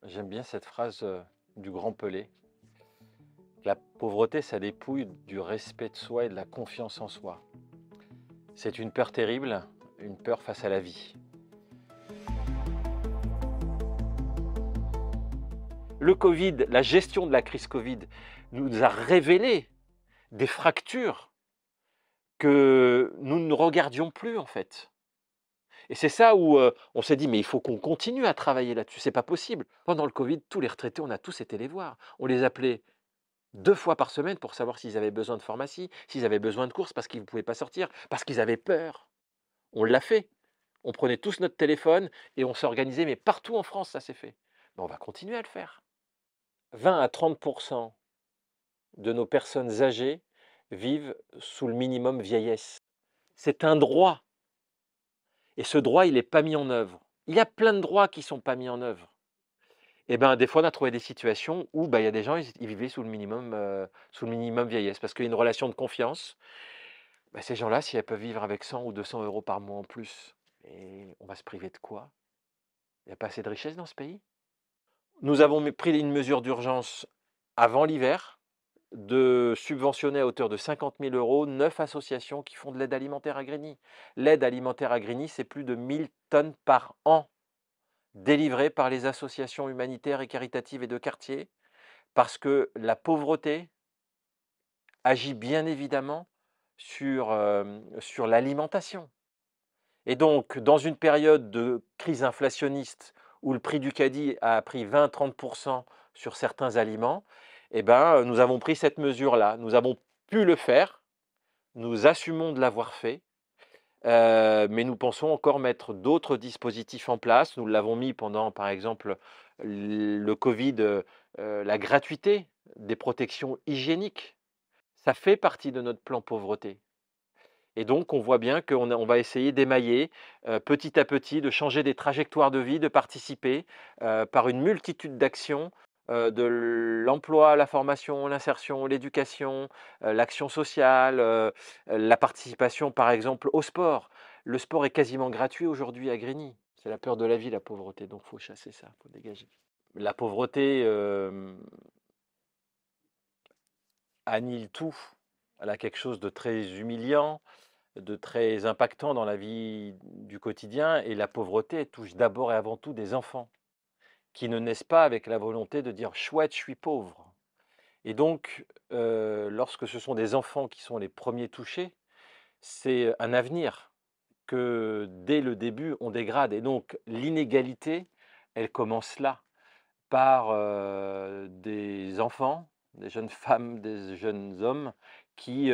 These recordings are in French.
J'aime bien cette phrase du grand Pelé. La pauvreté, ça dépouille du respect de soi et de la confiance en soi. C'est une peur terrible, une peur face à la vie. Le Covid, la gestion de la crise Covid nous a révélé des fractures que nous ne regardions plus en fait. Et c'est ça où on s'est dit, mais il faut qu'on continue à travailler là-dessus, c'est pas possible. Pendant le Covid, tous les retraités, on a tous été les voir. On les appelait 2 fois par semaine pour savoir s'ils avaient besoin de pharmacie, s'ils avaient besoin de courses parce qu'ils ne pouvaient pas sortir, parce qu'ils avaient peur. On l'a fait. On prenait tous notre téléphone et on s'organisait, mais partout en France, ça s'est fait. Mais on va continuer à le faire. 20 à 30 de nos personnes âgées vivent sous le minimum vieillesse. C'est un droit et ce droit, il n'est pas mis en œuvre. Il y a plein de droits qui ne sont pas mis en œuvre. Et ben, des fois, on a trouvé des situations où, il y a des gens, ils vivaient sous le minimum vieillesse parce qu'il y a une relation de confiance. Ces gens-là, si elles peuvent vivre avec 100 ou 200 euros par mois en plus, et on va se priver de quoi? Il n'y a pas assez de richesse dans ce pays? Nous avons pris une mesure d'urgence avant l'hiver, de subventionner à hauteur de 50 000 € 9 associations qui font de l'aide alimentaire à Grigny. L'aide alimentaire à Grigny, c'est plus de 1000 tonnes par an délivrées par les associations humanitaires et caritatives et de quartier, parce que la pauvreté agit bien évidemment sur l'alimentation. Et donc, dans une période de crise inflationniste où le prix du caddie a pris 20-30 sur certains aliments, nous avons pris cette mesure-là. Nous avons pu le faire, nous assumons de l'avoir fait, mais nous pensons encore mettre d'autres dispositifs en place. Nous l'avons mis pendant, par exemple, le Covid, la gratuité des protections hygiéniques. Ça fait partie de notre plan pauvreté. Et donc, on voit bien qu'on va essayer d'émailler petit à petit, de changer des trajectoires de vie, de participer par une multitude d'actions, de l'emploi, la formation, l'insertion, l'éducation, l'action sociale, la participation par exemple au sport. Le sport est quasiment gratuit aujourd'hui à Grigny. C'est la peur de la vie, la pauvreté, donc il faut chasser ça, il faut dégager. La pauvreté annihile tout. Elle a quelque chose de très humiliant, de très impactant dans la vie du quotidien, et la pauvreté elle touche d'abord et avant tout des enfants qui ne naissent pas avec la volonté de dire: «Chouette, je suis pauvre», et donc lorsque ce sont des enfants qui sont les premiers touchés, c'est un avenir que dès le début on dégrade, et donc l'inégalité, elle commence là, par des enfants, des jeunes femmes, des jeunes hommes qui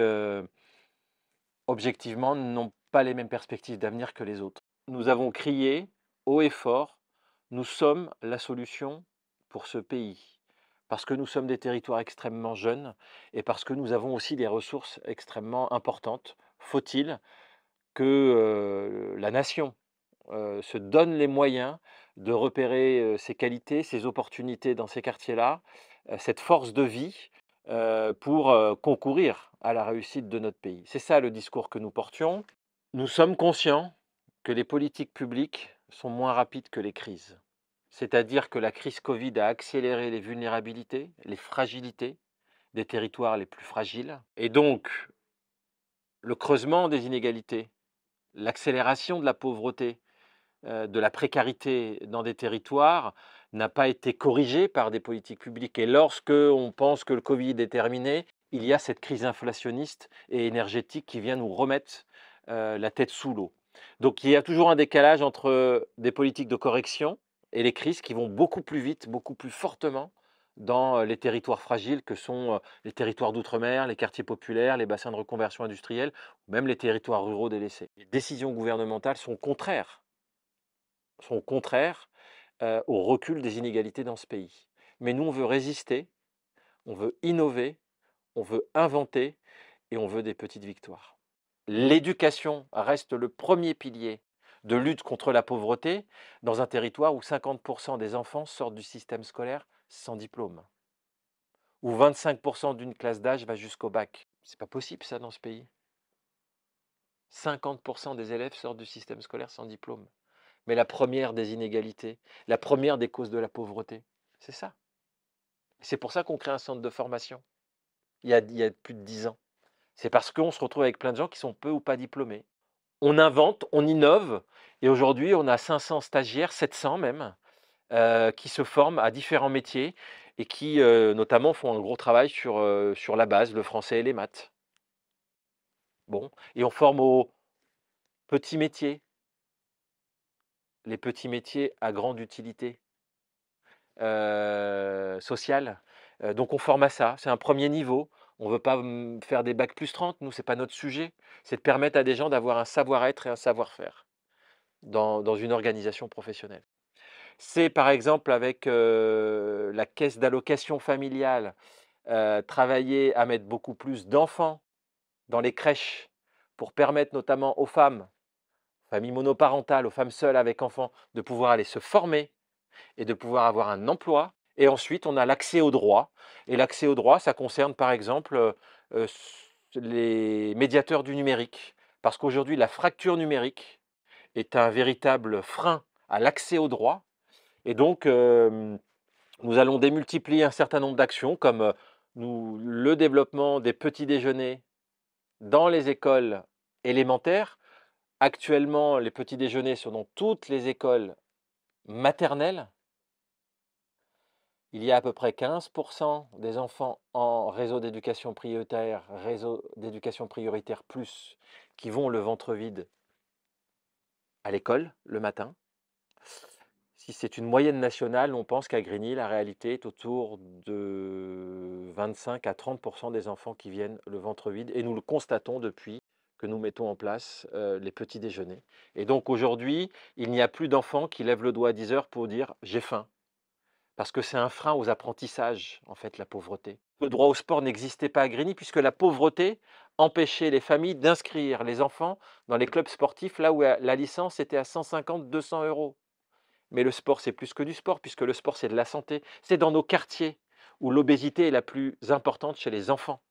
objectivement, n'ont pas les mêmes perspectives d'avenir que les autres. Nous avons crié haut et fort: «Nous sommes la solution pour ce pays», parce que nous sommes des territoires extrêmement jeunes et parce que nous avons aussi des ressources extrêmement importantes. Faut-il que, la nation, se donne les moyens de repérer, ses qualités, ses opportunités dans ces quartiers-là, cette force de vie, pour, concourir à la réussite de notre pays. C'est ça le discours que nous portions. Nous sommes conscients que les politiques publiques sont moins rapides que les crises. C'est-à-dire que la crise Covid a accéléré les vulnérabilités, les fragilités des territoires les plus fragiles, et donc le creusement des inégalités, l'accélération de la pauvreté, de la précarité dans des territoires n'a pas été corrigée par des politiques publiques. Et lorsque on pense que le Covid est terminé, il y a cette crise inflationniste et énergétique qui vient nous remettre la tête sous l'eau. Donc il y a toujours un décalage entre des politiques de correction et les crises qui vont beaucoup plus vite, beaucoup plus fortement dans les territoires fragiles que sont les territoires d'outre-mer, les quartiers populaires, les bassins de reconversion industrielle, ou même les territoires ruraux délaissés. Les décisions gouvernementales sont contraires au recul des inégalités dans ce pays. Mais nous, on veut résister, on veut innover, on veut inventer et on veut des petites victoires. L'éducation reste le premier pilier de lutte contre la pauvreté dans un territoire où 50 des enfants sortent du système scolaire sans diplôme, où 25 d'une classe d'âge va jusqu'au bac. C'est pas possible ça dans ce pays. 50 des élèves sortent du système scolaire sans diplôme. Mais la première des inégalités, la première des causes de la pauvreté. C'est ça. C'est pour ça qu'on crée un centre de formation, il y a plus de 10 ans. C'est parce qu'on se retrouve avec plein de gens qui sont peu ou pas diplômés. On invente, on innove et aujourd'hui, on a 500 stagiaires, 700 même, qui se forment à différents métiers et qui, notamment font un gros travail sur la base, le français et les maths. Bon et on forme aux petits métiers, les petits métiers à grande utilité, sociale, donc on forme à ça. C'est un premier niveau. On ne veut pas, faire des bac plus 30. Nous, c'est pas notre sujet. C'est de permettre à des gens d'avoir un savoir-être et un savoir-faire dans une organisation professionnelle. C'est par exemple avec, la caisse d'allocation familiale, travailler à mettre beaucoup plus d'enfants dans les crèches pour permettre notamment aux femmes, familles monoparentales, aux femmes seules avec enfants, de pouvoir aller se former et de pouvoir avoir un emploi. Et ensuite, on a l'accès au droit. Et l'accès au droit, ça concerne par exemple les médiateurs du numérique. Parce qu'aujourd'hui, la fracture numérique est un véritable frein à l'accès au droit. Et donc, nous allons démultiplier un certain nombre d'actions comme le développement des petits déjeuners dans les écoles élémentaires. Actuellement, les petits déjeuners sont dans toutes les écoles maternelles. Il y a à peu près 15% des enfants en réseau d'éducation prioritaire plus, qui vont le ventre vide à l'école le matin. Si c'est une moyenne nationale, on pense qu'à Grigny, la réalité est autour de 25 à 30% des enfants qui viennent le ventre vide. Et nous le constatons depuis que nous mettons en place les petits déjeuners. Et donc aujourd'hui, il n'y a plus d'enfants qui lèvent le doigt à 10 heures pour dire « j'ai faim ». Parce que c'est un frein aux apprentissages, en fait, la pauvreté. Le droit au sport n'existait pas à Grigny puisque la pauvreté empêchait les familles d'inscrire les enfants dans les clubs sportifs là où la licence était à 150, 200 euros. Mais le sport, c'est plus que du sport puisque le sport, c'est de la santé. C'est dans nos quartiers où l'obésité est la plus importante chez les enfants.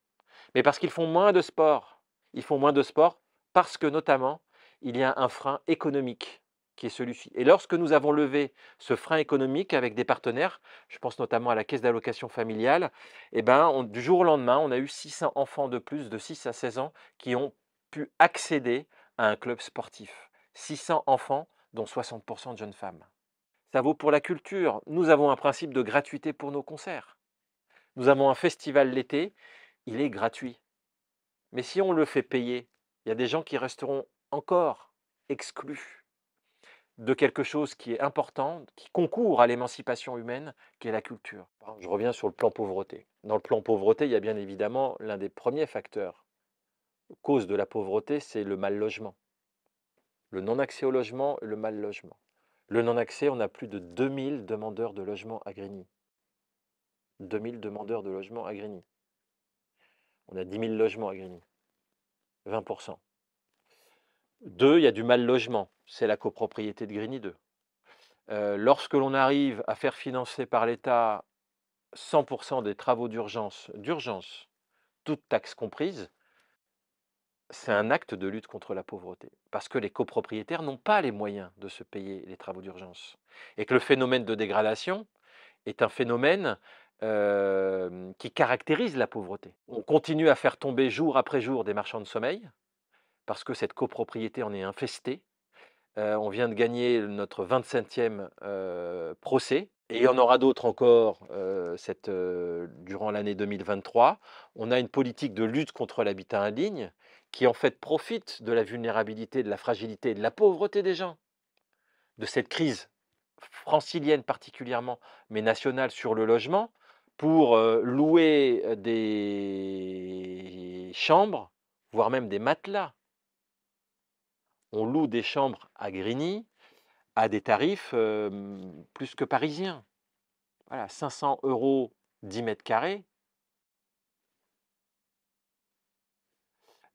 Mais parce qu'ils font moins de sport. Ils font moins de sport parce que notamment, il y a un frein économique qui est celui-ci. Et lorsque nous avons levé ce frein économique avec des partenaires, je pense notamment à la caisse d'allocation familiale, eh ben, du jour au lendemain, on a eu 600 enfants de plus de 6 à 16 ans qui ont pu accéder à un club sportif. 600 enfants, dont 60% de jeunes femmes. Ça vaut pour la culture. Nous avons un principe de gratuité pour nos concerts. Nous avons un festival l'été, il est gratuit. Mais si on le fait payer, il y a des gens qui resteront encore exclus de quelque chose qui est important, qui concourt à l'émancipation humaine, qui est la culture. Je reviens sur le plan pauvreté. Dans le plan pauvreté, il y a bien évidemment l'un des premiers facteurs. Cause de la pauvreté, c'est le mal logement. Le non-accès au logement et le mal logement. Le non-accès, on a plus de 2000 demandeurs de logement à Grigny. 2000 demandeurs de logement à Grigny. On a 10 000 logements à Grigny. 20%. 2, il y a du mal logement. C'est la copropriété de Grigny 2. Lorsque l'on arrive à faire financer par l'État 100% des travaux d'urgence, toutes taxes comprises, c'est un acte de lutte contre la pauvreté. Parce que les copropriétaires n'ont pas les moyens de se payer les travaux d'urgence. Et que le phénomène de dégradation est un phénomène qui caractérise la pauvreté. On continue à faire tomber jour après jour des marchands de sommeil, parce que cette copropriété en est infestée. On vient de gagner notre 27e procès, et il y en aura d'autres encore durant l'année 2023. On a une politique de lutte contre l'habitat indigne qui en fait profite de la vulnérabilité, de la fragilité et de la pauvreté des gens, de cette crise francilienne particulièrement, mais nationale sur le logement, pour louer des chambres, voire même des matelas. On loue des chambres à Grigny à des tarifs plus que parisiens. Voilà, 500 € 10 mètres carrés.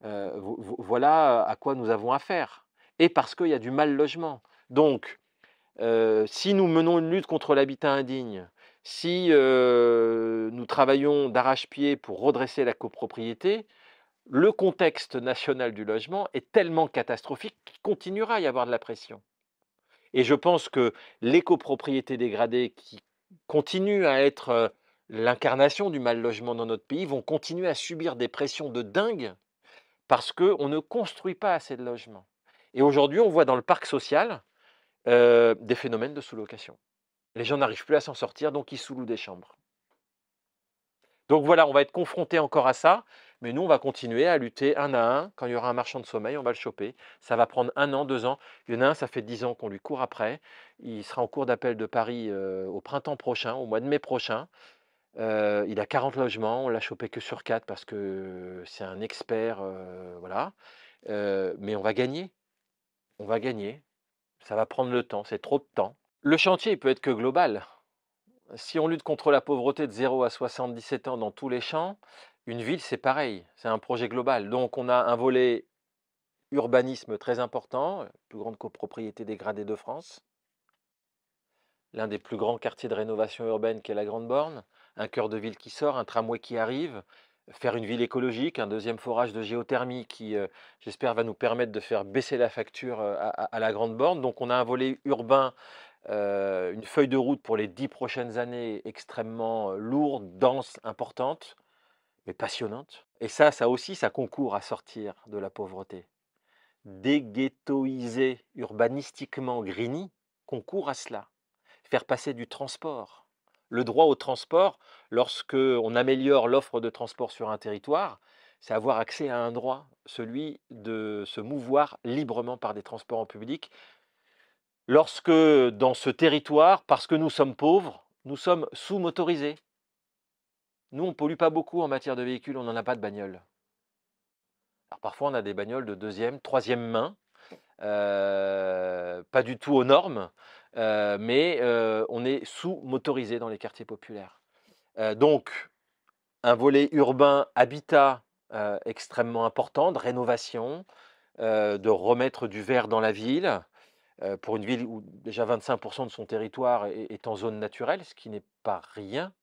Voilà à quoi nous avons affaire. Et parce qu'il y a du mal logement. Donc, si nous menons une lutte contre l'habitat indigne, si nous travaillons d'arrache-pied pour redresser la copropriété, le contexte national du logement est tellement catastrophique qu'il continuera à y avoir de la pression. Et je pense que les copropriétés dégradées qui continuent à être l'incarnation du mal logement dans notre pays, vont continuer à subir des pressions de dingue parce qu'on ne construit pas assez de logements. Et aujourd'hui, on voit dans le parc social des phénomènes de sous-location. Les gens n'arrivent plus à s'en sortir, donc ils sous-louent des chambres. Donc voilà, on va être confronté encore à ça, mais nous, on va continuer à lutter un à un. Quand il y aura un marchand de sommeil, on va le choper. Ça va prendre 1 an, 2 ans. Il y en a un, ça fait 10 ans qu'on lui court après. Il sera en cours d'appel de Paris au printemps prochain, au mois de mai prochain. Il a 40 logements, on l'a chopé que sur 4 parce que c'est un expert, voilà. Mais on va gagner, on va gagner. Ça va prendre le temps, c'est trop de temps. Le chantier, il peut être que global. Si on lutte contre la pauvreté de 0 à 77 ans dans tous les champs, une ville, c'est pareil, c'est un projet global. Donc on a un volet urbanisme très important, plus grande copropriété dégradée de France, l'un des plus grands quartiers de rénovation urbaine qu'est la Grande Borne, un cœur de ville qui sort, un tramway qui arrive, faire une ville écologique, un deuxième forage de géothermie qui, j'espère, va nous permettre de faire baisser la facture à la Grande Borne. Donc on a un volet urbain, une feuille de route pour les 10 prochaines années extrêmement lourde, dense, importante, mais passionnante. Et ça aussi, ça concourt à sortir de la pauvreté. Déghettoiser urbanistiquement Grigny concourt à cela. Faire passer du transport. Le droit au transport, lorsque on améliore l'offre de transport sur un territoire, c'est avoir accès à un droit, celui de se mouvoir librement par des transports en public. Lorsque dans ce territoire, parce que nous sommes pauvres, nous sommes sous-motorisés. Nous, on ne pollue pas beaucoup en matière de véhicules, on n'en a pas de bagnole. Alors parfois, on a des bagnoles de deuxième, troisième main, pas du tout aux normes, mais on est sous-motorisé dans les quartiers populaires. Donc, un volet urbain, habitat extrêmement important, de rénovation, de remettre du vert dans la ville, pour une ville où déjà 25% de son territoire est en zone naturelle, ce qui n'est pas rien.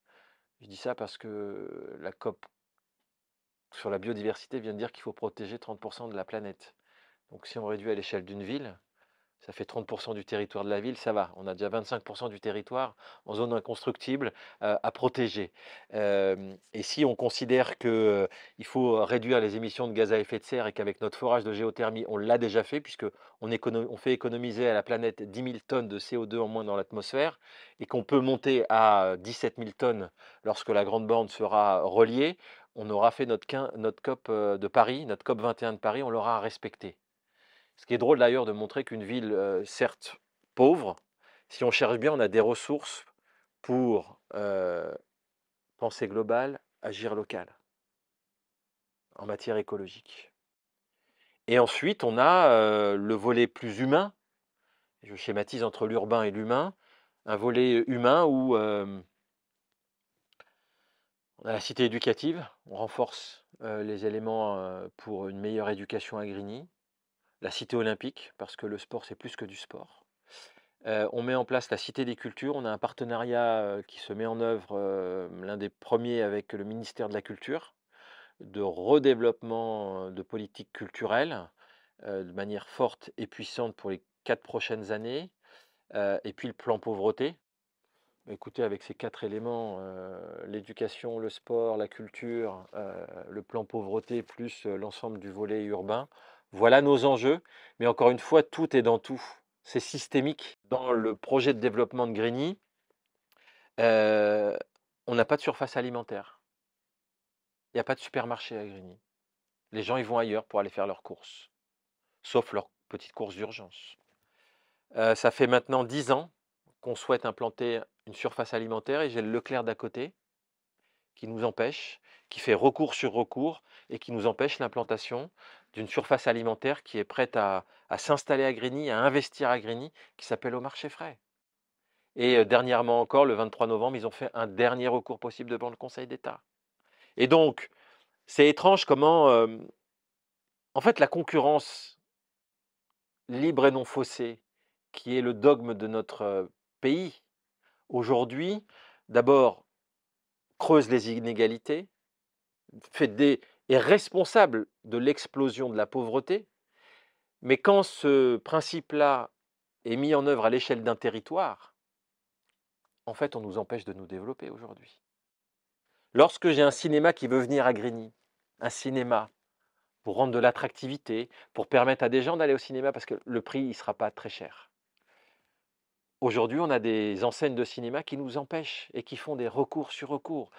Je dis ça parce que la COP sur la biodiversité vient de dire qu'il faut protéger 30% de la planète. Donc si on réduit à l'échelle d'une ville, ça fait 30% du territoire de la ville, ça va. On a déjà 25% du territoire en zone inconstructible à protéger. Et si on considère qu'il faut réduire les émissions de gaz à effet de serre et qu'avec notre forage de géothermie, on l'a déjà fait, puisqu'on fait économiser à la planète 10 000 tonnes de CO2 en moins dans l'atmosphère, et qu'on peut monter à 17 000 tonnes lorsque la Grande Borne sera reliée, on aura fait notre COP de Paris, notre COP 21 de Paris, on l'aura respecté. Ce qui est drôle d'ailleurs de montrer qu'une ville, certes pauvre, si on cherche bien, on a des ressources pour penser global, agir local, en matière écologique. Et ensuite, on a le volet plus humain, je schématise entre l'urbain et l'humain, un volet humain où on a la cité éducative, on renforce les éléments pour une meilleure éducation à Grigny, la cité olympique, parce que le sport, c'est plus que du sport. On met en place la Cité des Cultures. On a un partenariat qui se met en œuvre, l'un des premiers avec le ministère de la Culture, de redéveloppement de politiques culturelles de manière forte et puissante pour les 4 prochaines années. Et puis le plan pauvreté. Écoutez, avec ces 4 éléments, l'éducation, le sport, la culture, le plan pauvreté, plus l'ensemble du volet urbain, voilà nos enjeux. Mais encore une fois, tout est dans tout. C'est systémique. Dans le projet de développement de Grigny, on n'a pas de surface alimentaire. Il n'y a pas de supermarché à Grigny. Les gens, ils vont ailleurs pour aller faire leurs courses, sauf leurs petites courses d'urgence. Ça fait maintenant 10 ans qu'on souhaite implanter une surface alimentaire et j'ai le Leclerc d'à côté qui nous empêche, qui fait recours sur recours et qui nous empêche l'implantation d'une surface alimentaire qui est prête à s'installer à Grigny, à investir à Grigny, qui s'appelle Au Marché Frais. Et dernièrement encore, le 23 novembre, ils ont fait un dernier recours possible devant le Conseil d'État. Et donc, c'est étrange comment, en fait, la concurrence libre et non faussée, qui est le dogme de notre pays, aujourd'hui, d'abord, creuse les inégalités, est responsable de l'explosion de la pauvreté, mais quand ce principe-là est mis en œuvre à l'échelle d'un territoire, en fait, on nous empêche de nous développer aujourd'hui. Lorsque j'ai un cinéma qui veut venir à Grigny, un cinéma pour rendre de l'attractivité, pour permettre à des gens d'aller au cinéma parce que le prix, il ne sera pas très cher. Aujourd'hui, on a des enseignes de cinéma qui nous empêchent et qui font des recours sur recours.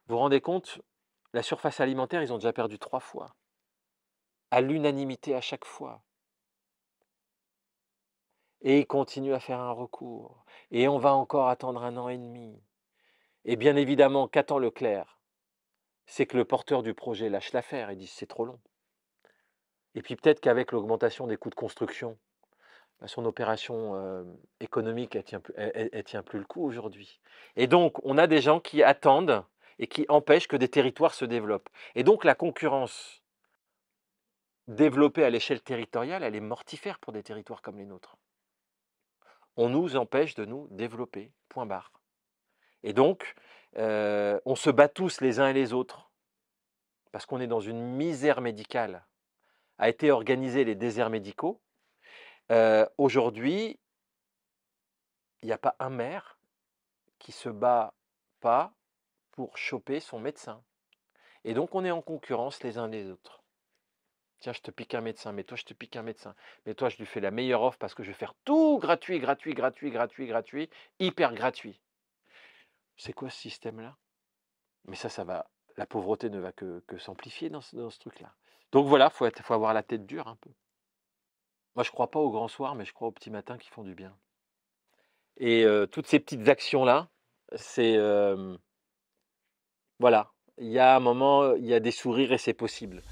Vous vous rendez compte, la surface alimentaire, ils ont déjà perdu 3 fois, à l'unanimité à chaque fois. Et ils continuent à faire un recours. Et on va encore attendre 1 an et demi. Et bien évidemment, qu'attend Leclerc? C'est que le porteur du projet lâche l'affaire et dise: «C'est trop long». Et puis peut-être qu'avec l'augmentation des coûts de construction, bah, son opération, économique, elle tient plus le coup aujourd'hui. Et donc on a des gens qui attendent et qui empêchent que des territoires se développent. Et donc la concurrence développée à l'échelle territoriale, elle est mortifère pour des territoires comme les nôtres. On nous empêche de nous développer, point barre. Et donc, on se bat tous les uns et les autres, parce qu'on est dans une misère médicale. A été organisés les déserts médicaux. Aujourd'hui, il n'y a pas un maire qui se bat pas pour choper son médecin. Et donc on est en concurrence les uns les autres. Tiens, je te pique un médecin, mais toi je te pique un médecin. Mais toi je lui fais la meilleure offre parce que je vais faire tout gratuit, gratuit, gratuit, gratuit, gratuit, hyper gratuit. C'est quoi ce système-là? Mais ça va, la pauvreté ne va que s'amplifier dans ce truc-là. Donc voilà, faut avoir la tête dure un peu. Moi je crois pas au grand soir, mais je crois aux petits matins qui font du bien. Et toutes ces petites actions-là, c'est, voilà, il y a un moment, il y a des sourires et c'est possible.